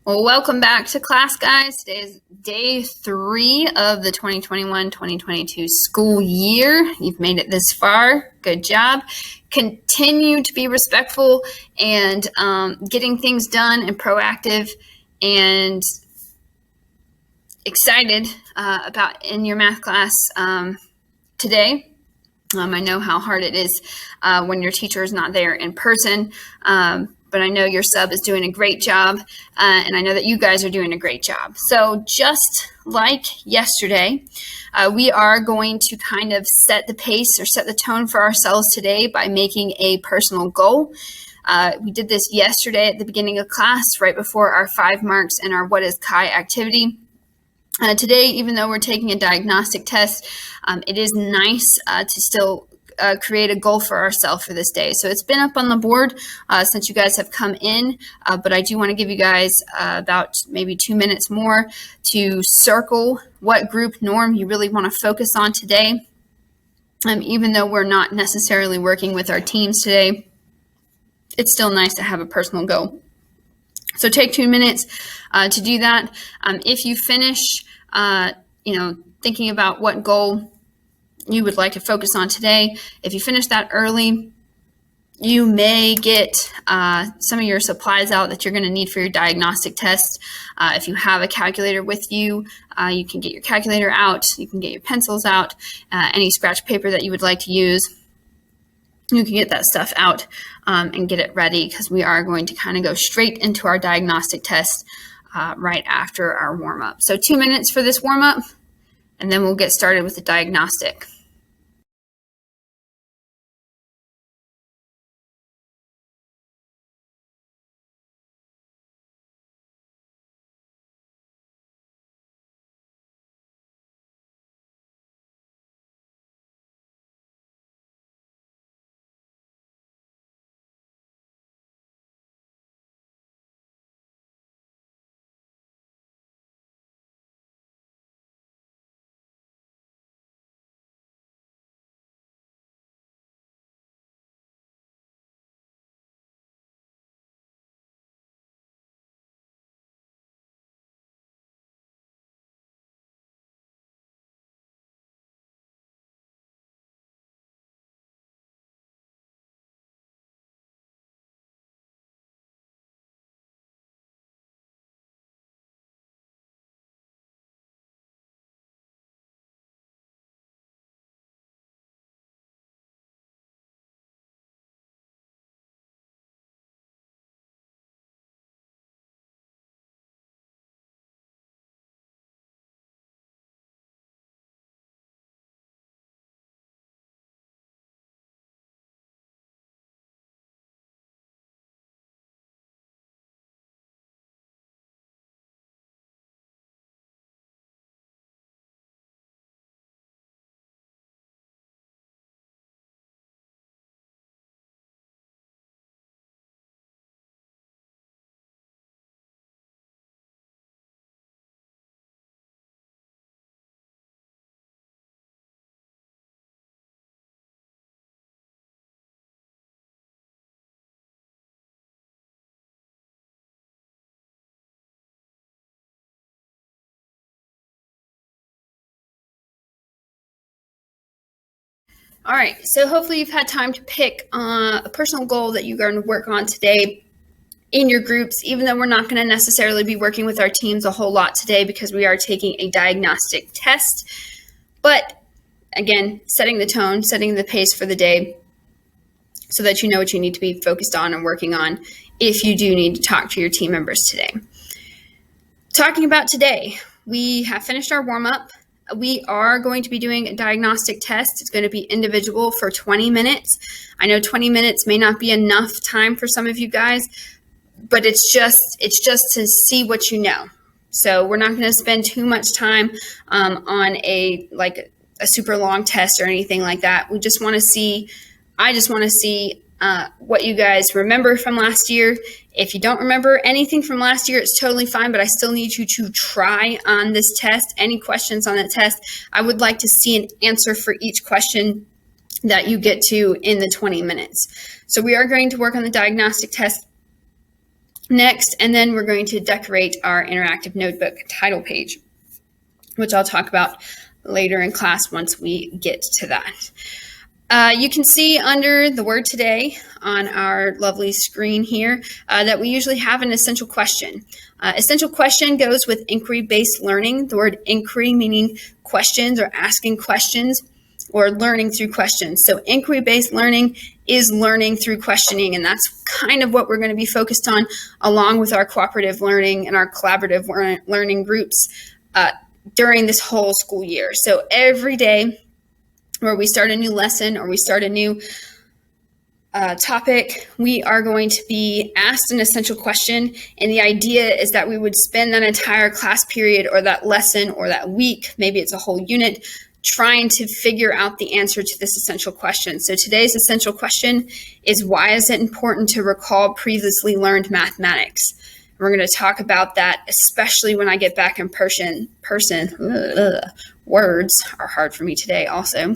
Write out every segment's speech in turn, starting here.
Well, welcome back to class, guys. Today is day 3 of the 2021-2022 school year. You've made it this far. Good job. Continue to be respectful and getting things done and proactive and excited about in your math class today. I know how hard it is when your teacher is not there in person. But I know your sub is doing a great job, and I know that you guys are doing a great job. So just like yesterday, we are going to kind of set the pace or set the tone for ourselves today by making a personal goal. We did this yesterday at the beginning of class, right before our 5 marks and our What is Chi activity. Today, even though we're taking a diagnostic test, it is nice to still create a goal for ourselves for this day. So it's been up on the board since you guys have come in, but I do want to give you guys about maybe 2 minutes more to circle what group norm you really want to focus on today. Even though we're not necessarily working with our teams today, it's still nice to have a personal goal. So take 2 minutes to do that. If you finish, thinking about what goal you would like to focus on today, if you finish that early, you may get some of your supplies out that you're going to need for your diagnostic test. If you have a calculator with you, you can get your calculator out. You can get your pencils out, any scratch paper that you would like to use. You can get that stuff out and get it ready, because we are going to kind of go straight into our diagnostic test right after our warm-up. So 2 minutes for this warm-up, and then we'll get started with the diagnostic. All right, so hopefully you've had time to pick a personal goal that you're going to work on today in your groups, even though we're not going to necessarily be working with our teams a whole lot today because we are taking a diagnostic test. But again, setting the tone, setting the pace for the day so that you know what you need to be focused on and working on if you do need to talk to your team members today. Talking about today, we have finished our warm-up. We are going to be doing a diagnostic test. It's going to be individual for 20 minutes. I know 20 minutes may not be enough time for some of you guys, but it's just to see what you know. So we're not going to spend too much time on a super long test or anything like that. I just want to see what you guys remember from last year. If you don't remember anything from last year, it's totally fine, but I still need you to try on this test. Any questions on that test, I would like to see an answer for each question that you get to in the 20 minutes. So we are going to work on the diagnostic test next, and then we're going to decorate our interactive notebook title page, which I'll talk about later in class once we get to that. You can see under the word today on our lovely screen here that we usually have an essential question. Essential question goes with inquiry-based learning. The word inquiry meaning questions or asking questions or learning through questions. So inquiry-based learning is learning through questioning, and that's kind of what we're going to be focused on along with our cooperative learning and our collaborative learning groups during this whole school year. So every day where we start a new lesson or we start a new topic, we are going to be asked an essential question. And the idea is that we would spend that entire class period or that lesson or that week, maybe it's a whole unit, trying to figure out the answer to this essential question. So today's essential question is, why is it important to recall previously learned mathematics? We're going to talk about that, especially when I get back in person. Words are hard for me today also.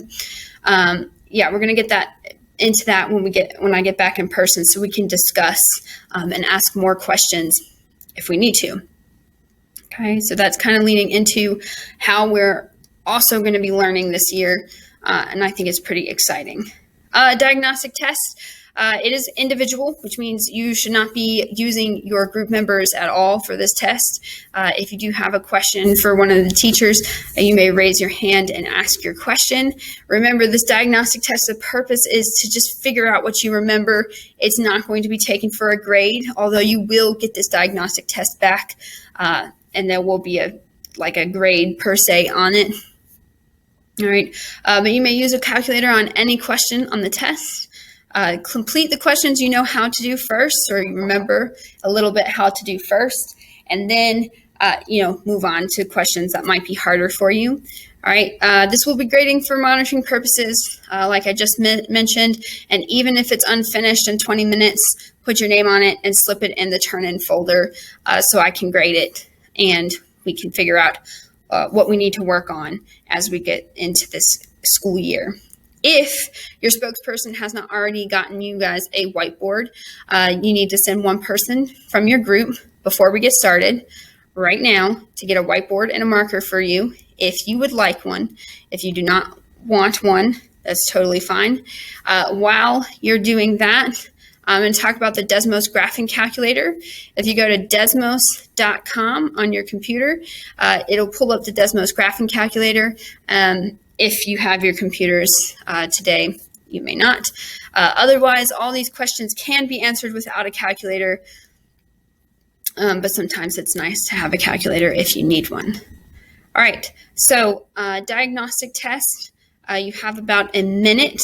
We're going to get that into that when I get back in person, so we can discuss and ask more questions if we need to. Okay, so that's kind of leading into how we're also going to be learning this year, and I think it's pretty exciting. Diagnostic test. It is individual, which means you should not be using your group members at all for this test. If you do have a question for one of the teachers, you may raise your hand and ask your question. Remember, this diagnostic test, the purpose is to just figure out what you remember. It's not going to be taken for a grade, although you will get this diagnostic test back, and there will be a grade per se on it. All right, but you may use a calculator on any question on the test. Complete the questions you know how to do first, or you remember a little bit how to do first, and then move on to questions that might be harder for you. All right, this will be grading for monitoring purposes, like I just mentioned, and even if it's unfinished in 20 minutes, put your name on it and slip it in the turn-in folder so I can grade it, and we can figure out what we need to work on as we get into this school year. If your spokesperson has not already gotten you guys a whiteboard, you need to send one person from your group before we get started right now to get a whiteboard and a marker for you if you would like one. If you do not want one, that's totally fine. While you're doing that, I'm going to talk about the Desmos graphing calculator. If you go to desmos.com on your computer, it'll pull up the Desmos graphing calculator. If you have your computers today, you may not. Otherwise, all these questions can be answered without a calculator, but sometimes it's nice to have a calculator if you need one. All right, so diagnostic test. You have about a minute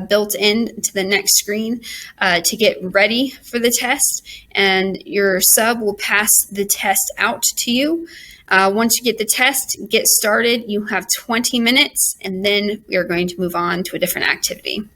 built in to the next screen to get ready for the test, and your sub will pass the test out to you. Once you get the test, get started. You have 20 minutes, and then we are going to move on to a different activity.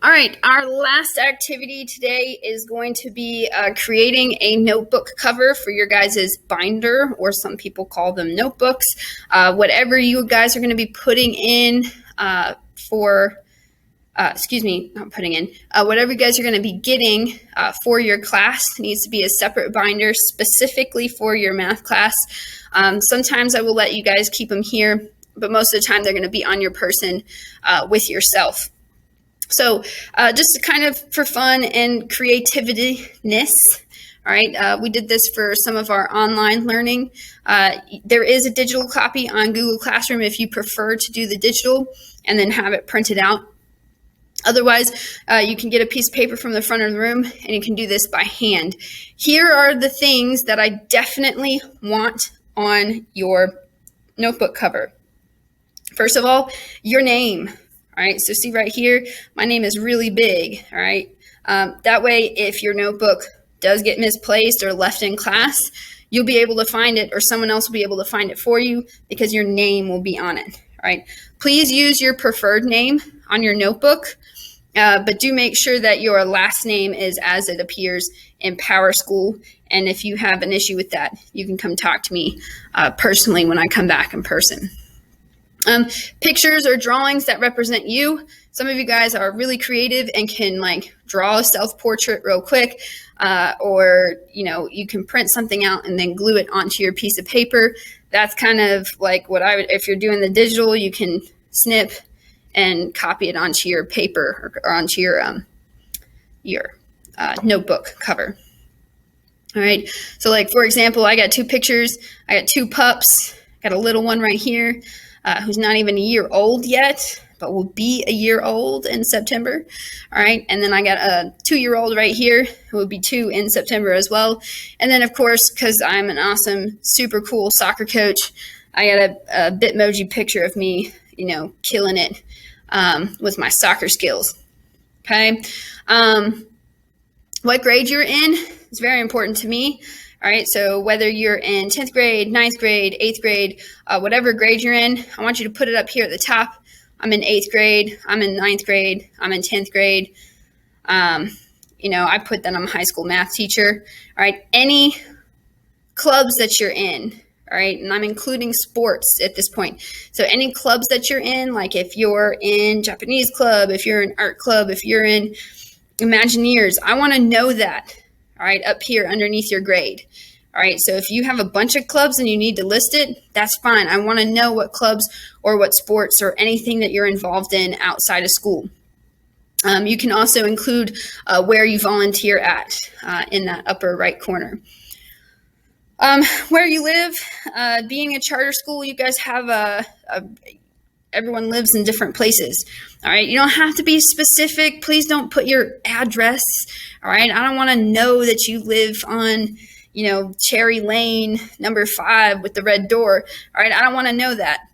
All right, our last activity today is going to be creating a notebook cover for your guys' binder, or some people call them notebooks. Whatever you guys are going to be putting in not putting in, whatever you guys are going to be getting for your class needs to be a separate binder specifically for your math class. Sometimes I will let you guys keep them here, but most of the time they're going to be on your person with yourself. So just kind of for fun and creativity-ness, all right, we did this for some of our online learning. There is a digital copy on Google Classroom if you prefer to do the digital and then have it printed out. Otherwise, you can get a piece of paper from the front of the room and you can do this by hand. Here are the things that I definitely want on your notebook cover. First of all, your name. All right, so see right here, my name is really big. All right, that way if your notebook does get misplaced or left in class, you'll be able to find it, or someone else will be able to find it for you because your name will be on it. All right, please use your preferred name on your notebook, but do make sure that your last name is as it appears in PowerSchool. And if you have an issue with that, you can come talk to me personally when I come back in person. Pictures or drawings that represent you. Some of you guys are really creative and can like draw a self-portrait real quick, or you can print something out and then glue it onto your piece of paper. That's kind of like what I would, if you're doing the digital, you can snip and copy it onto your paper or onto your notebook cover. All right, so like for example, I got two pictures. I got two pups. Got a little one right here who's not even a year old yet, but will be a year old in September. All right, and then I got a 2-year-old right here who will be 2 in September as well. And then of course, because I'm an awesome, super cool soccer coach, I got a Bitmoji picture of me, killing it with my soccer skills. Okay, what grade you're in is very important to me. All right, so whether you're in 10th grade, 9th grade, 8th grade, whatever grade you're in, I want you to put it up here at the top. I'm in 8th grade, I'm in 9th grade, I'm in 10th grade. I put that I'm a high school math teacher. All right, any clubs that you're in, all right, and I'm including sports at this point. So any clubs that you're in, like if you're in Japanese club, if you're in art club, if you're in Imagineers, I want to know that, all right, up here underneath your grade. All right, so if you have a bunch of clubs and you need to list it, that's fine. I want to know what clubs or what sports or anything that you're involved in outside of school. You can also include where you volunteer at in that upper right corner. Where you live, being a charter school, you guys have everyone lives in different places. All right, you don't have to be specific. Please don't put your address. All right, I don't want to know that you live on, Cherry Lane, number 5 with the red door. All right, I don't want to know that.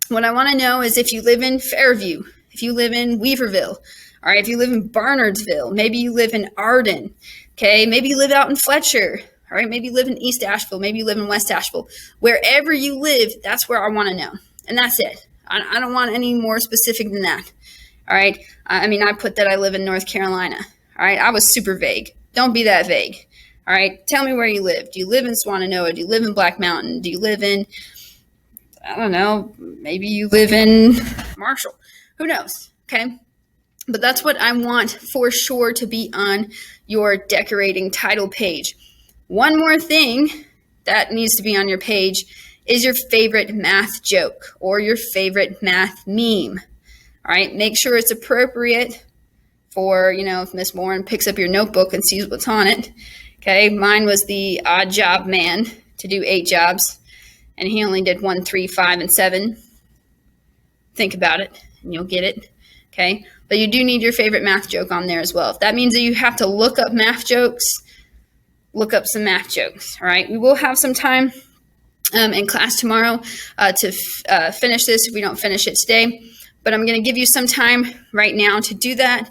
What I want to know is if you live in Fairview, if you live in Weaverville, all right, if you live in Barnardsville, maybe you live in Arden, okay, maybe you live out in Fletcher, all right, maybe you live in East Asheville, maybe you live in West Asheville. Wherever you live, that's where I want to know, and that's it. I don't want any more specific than that. All right. I put that I live in North Carolina. All right. I was super vague. Don't be that vague. All right. Tell me where you live. Do you live in Swannanoa? Do you live in Black Mountain? Do you live in, I don't know, maybe you live in Marshall? Who knows? Okay. But that's what I want for sure to be on your decorating title page. One more thing that needs to be on your page is your favorite math joke or your favorite math meme. All right, make sure it's appropriate for, if Miss Warren picks up your notebook and sees what's on it. Okay, mine was the odd job man to do 8 jobs, and he only did 1, 3, 5, and 7. Think about it, and you'll get it. Okay, but you do need your favorite math joke on there as well. If that means that you have to look up math jokes, look up some math jokes. All right, we will have some time in class tomorrow to finish this if we don't finish it today. But I'm going to give you some time right now to do that.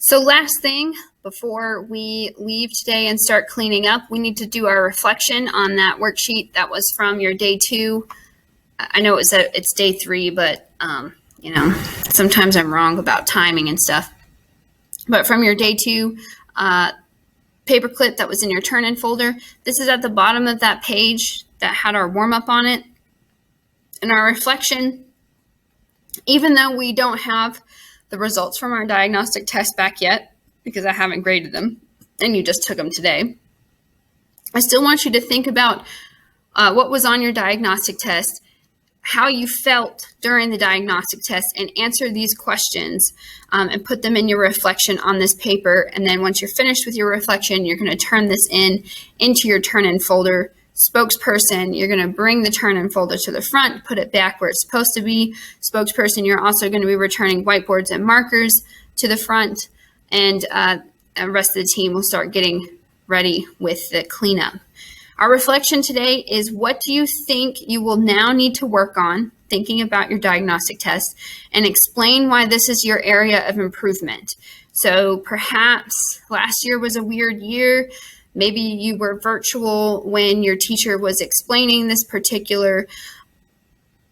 So last thing before we leave today and start cleaning up, we need to do our reflection on that worksheet that was from your day 2. I know it's day 3, but sometimes I'm wrong about timing and stuff. But from your day 2 paperclip that was in your turn-in folder, this is at the bottom of that page that had our warm-up on it. And our reflection, even though we don't have the results from our diagnostic test back yet, because I haven't graded them, and you just took them today, I still want you to think about what was on your diagnostic test, how you felt during the diagnostic test, and answer these questions and put them in your reflection on this paper. And then once you're finished with your reflection, you're going to turn this into your turn-in folder. Spokesperson, you're going to bring the turn-in folder to the front, put it back where it's supposed to be. Spokesperson, you're also going to be returning whiteboards and markers to the front, and the rest of the team will start getting ready with the cleanup. Our reflection today is, what do you think you will now need to work on, thinking about your diagnostic test, and explain why this is your area of improvement. So perhaps last year was a weird year. Maybe you were virtual when your teacher was explaining this particular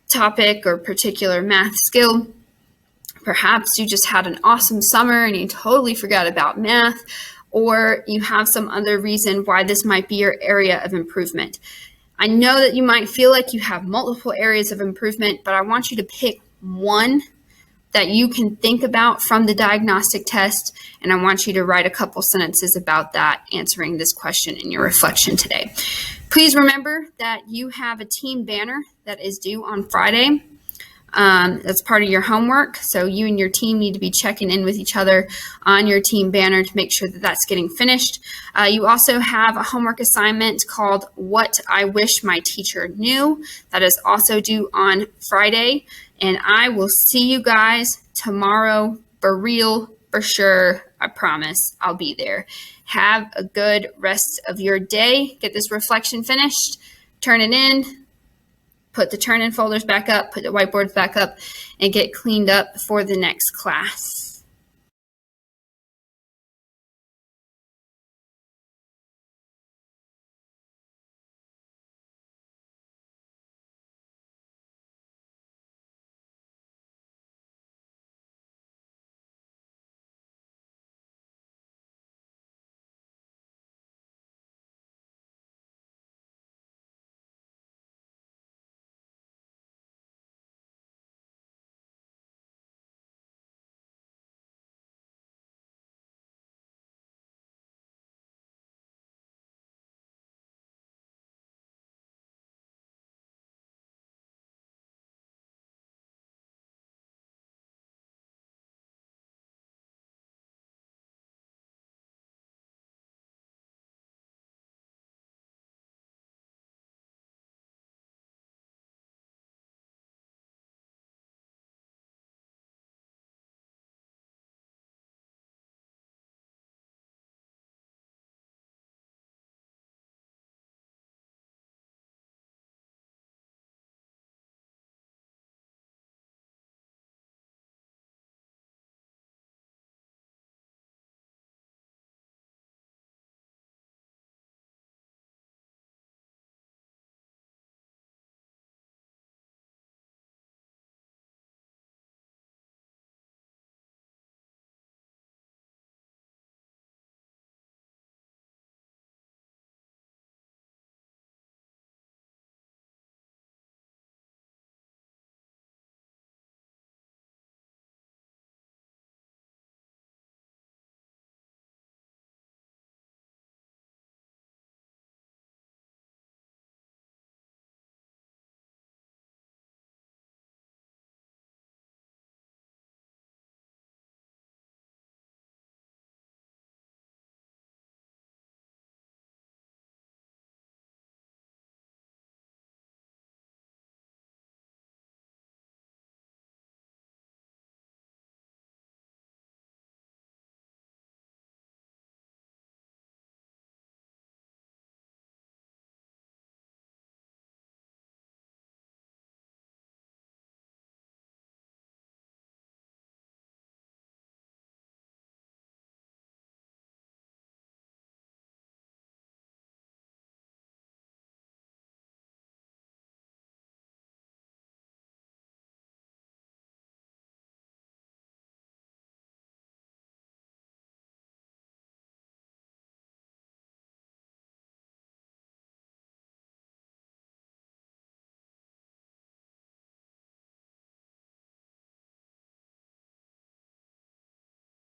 topic or particular math skill. Perhaps you just had an awesome summer and you totally forgot about math, or you have some other reason why this might be your area of improvement. I know that you might feel like you have multiple areas of improvement, but I want you to pick one that you can think about from the diagnostic test, and I want you to write a couple sentences about that, answering this question in your reflection today. Please remember that you have a team banner that is due on Friday. That's part of your homework, so you and your team need to be checking in with each other on your team banner to make sure that that's getting finished. You also have a homework assignment called What I Wish My Teacher Knew. That is also due on Friday, and I will see you guys tomorrow, for real, for sure. I promise I'll be there. Have a good rest of your day. Get this reflection finished, turn it in, put the turn-in folders back up, put the whiteboards back up, and get cleaned up for the next class.